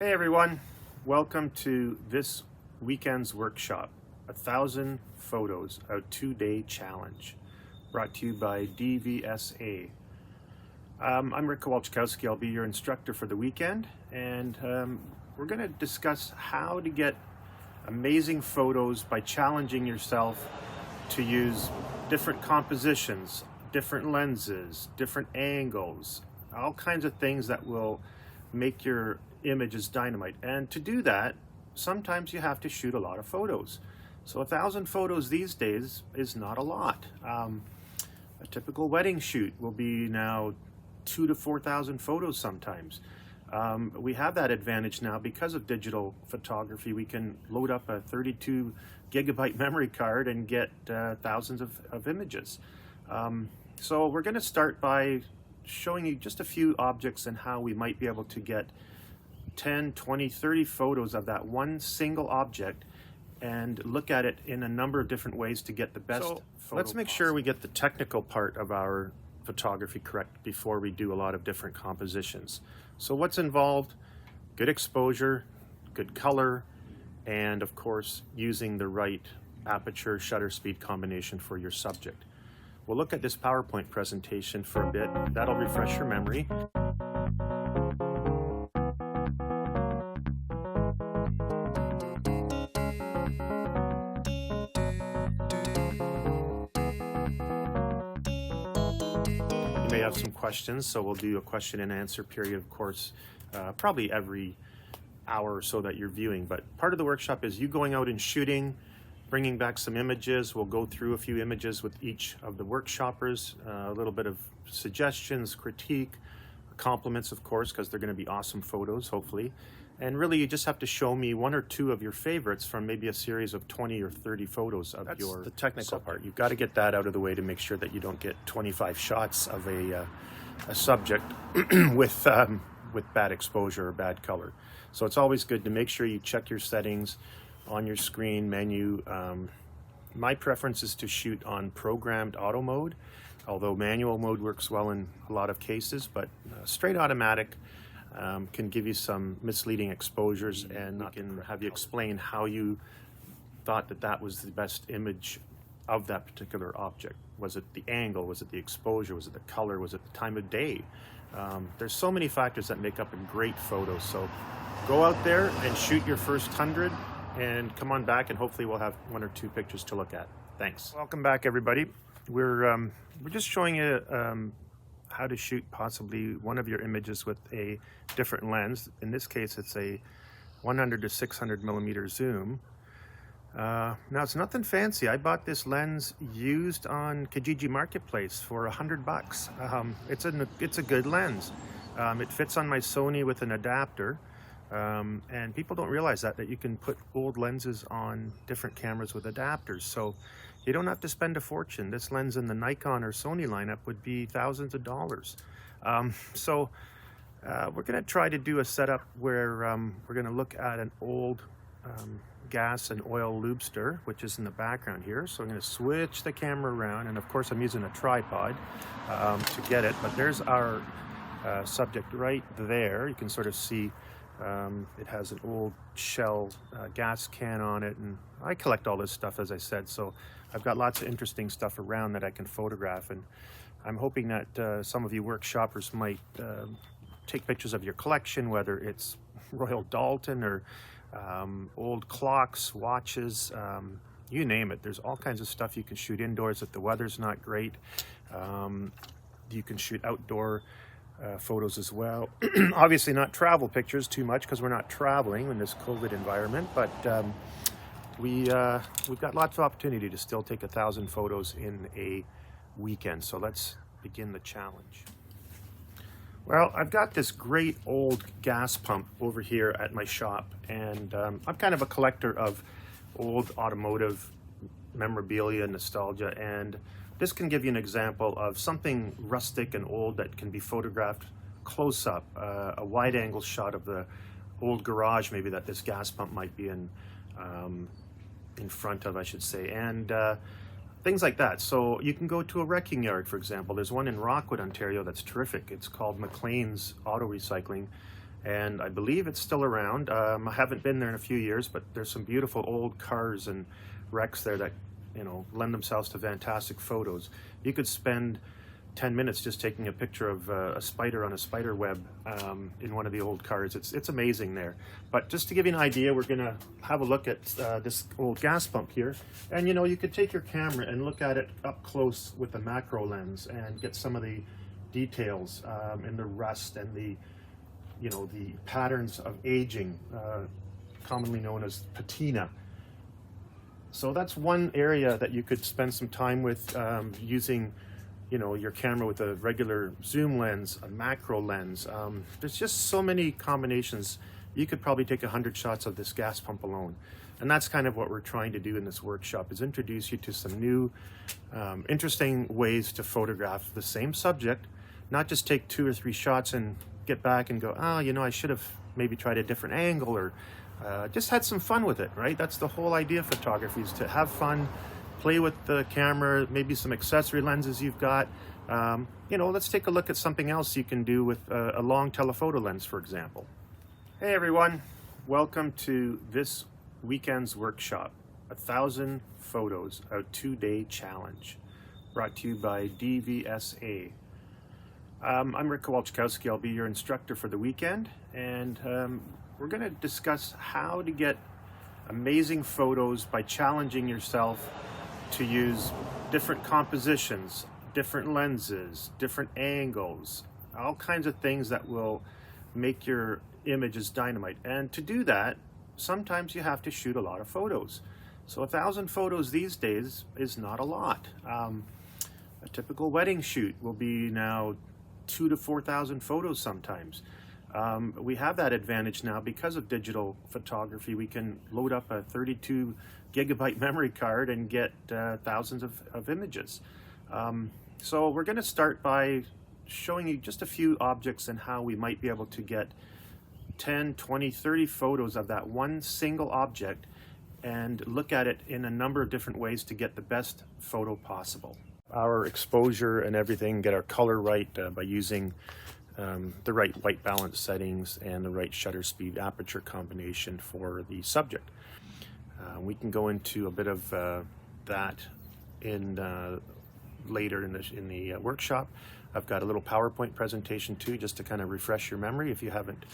Hey everyone, welcome to this weekend's workshop, 1,000 Photos, a 2-day challenge, brought to you by DVSA. I'm Rick Kowalczkowski. I'll be your instructor for the weekend, and we're going to discuss how to get amazing photos by challenging yourself to use different compositions, different lenses, different angles, all kinds of things that will make your image is dynamite. And to do that, sometimes you have to shoot a lot of photos. So 1,000 photos these days is not a lot. A typical wedding shoot will be now 2,000 to 4,000 photos sometimes. We have that advantage now because of digital photography. We can load up a 32 gigabyte memory card and get thousands of images. So we're going to start by showing you just a few objects and how we might be able to get 10, 20, 30 photos of that one single object and look at it in a number of different ways to get the best photo. Let's make sure we get the technical part of our photography correct before we do a lot of different compositions. So what's involved? Good exposure, good color, and of course using the right aperture shutter speed combination for your subject. We'll look at this PowerPoint presentation for a bit. That'll refresh your memory. You may have some questions, so we'll do a question and answer period, of course, probably every hour or so that you're viewing. But part of the workshop is you going out and shooting, bringing back some images. We'll go through a few images with each of the workshoppers, a little bit of suggestions, critique, compliments, of course, because they're going to be awesome photos, hopefully. And really, you just have to show me one or two of your favorites from maybe a series of 20 or 30 photos of That's your the technical part. You've got to get that out of the way to make sure that you don't get 25 shots of a subject with bad exposure or bad color. So it's always good to make sure you check your settings on your screen menu. My preference is to shoot on programmed auto mode, although manual mode works well in a lot of cases, but straight automatic can give you some misleading exposures, and I can have you explain how you thought that that was the best image of that particular object. Was it the angle? Was it the exposure? Was it the color? Was it the time of day? There's so many factors that make up a great photo. So go out there and shoot your first 100 and come on back, and hopefully we'll have one or two pictures to look at. Thanks. Welcome back, everybody. We're just showing you how to shoot possibly one of your images with a different lens. In this case, it's a 100 to 600 millimeter zoom. Now, it's nothing fancy. I bought this lens used on Kijiji Marketplace for $100. It's a good lens. It fits on my Sony with an adapter. And people don't realize that you can put old lenses on different cameras with adapters, so you don't have to spend a fortune. This lens in the Nikon or Sony lineup would be thousands of dollars. We're going to try to do a setup where we're going to look at an old gas and oil lubester, which is in the background here. So I'm going to switch the camera around, and of course I'm using a tripod to get it, but there's our subject right there. You can sort of see it has an old Shell gas can on it, and I collect all this stuff, as I said, so I've got lots of interesting stuff around that I can photograph, and I'm hoping that some of you workshoppers might take pictures of your collection, whether it's Royal Dalton or old clocks, watches, you name it. There's all kinds of stuff you can shoot indoors if the weather's not great. You can shoot outdoor photos as well. Obviously not travel pictures too much because we're not traveling in this COVID environment, but we've got lots of opportunity to still take 1,000 photos in a weekend. So let's begin the challenge. Well, I've got this great old gas pump over here at my shop, and I'm kind of a collector of old automotive memorabilia, nostalgia, and this can give you an example of something rustic and old that can be photographed close up, a wide angle shot of the old garage maybe that this gas pump might be in front of, I should say, and things like that. So you can go to a wrecking yard, for example. There's one in Rockwood, Ontario that's terrific. It's called McLean's Auto Recycling. and I believe it's still around. I haven't been there in a few years, but there's some beautiful old cars and wrecks there that, you know, lend themselves to fantastic photos. You could spend 10 minutes just taking a picture of a spider on a spider web in one of the old cars. It's amazing there. But just to give you an idea, we're gonna have a look at this old gas pump here. And you know, you could take your camera and look at it up close with the macro lens and get some of the details in the rust and the, you know, the patterns of aging, commonly known as patina. So that's one area that you could spend some time with using, you know, your camera with a regular zoom lens, a macro lens. There's just so many combinations. You could probably take 100 shots of this gas pump alone. And that's kind of what we're trying to do in this workshop, is introduce you to some new, interesting ways to photograph the same subject, not just take 2 or 3 shots and get back and go, oh, you know, I should have maybe tried a different angle, or just had some fun with it, right? That's the whole idea of photography, is to have fun, play with the camera, maybe some accessory lenses you've got. You know, let's take a look at something else you can do with a long telephoto lens, for example. Hey everyone, welcome to this weekend's workshop, 1,000 photos, a 2-day challenge, brought to you by DVSA. I'm Rick Kowalczkowski. I'll be your instructor for the weekend, and we're going to discuss how to get amazing photos by challenging yourself to use different compositions, different lenses, different angles, all kinds of things that will make your images dynamite. And to do that, sometimes you have to shoot a lot of photos. So 1,000 photos these days is not a lot. A typical wedding shoot will be now 2,000 to 4,000 photos sometimes. We have that advantage now because of digital photography. We can load up a 32 gigabyte memory card and get thousands of images. So we're going to start by showing you just a few objects and how we might be able to get 10, 20, 30 photos of that one single object and look at it in a number of different ways to get the best photo possible. Our exposure and everything, get our color right by using the right white balance settings and the right shutter speed aperture combination for the subject. We can go into a bit of that in later in the workshop. I've got a little PowerPoint presentation too, just to kind of refresh your memory if you haven't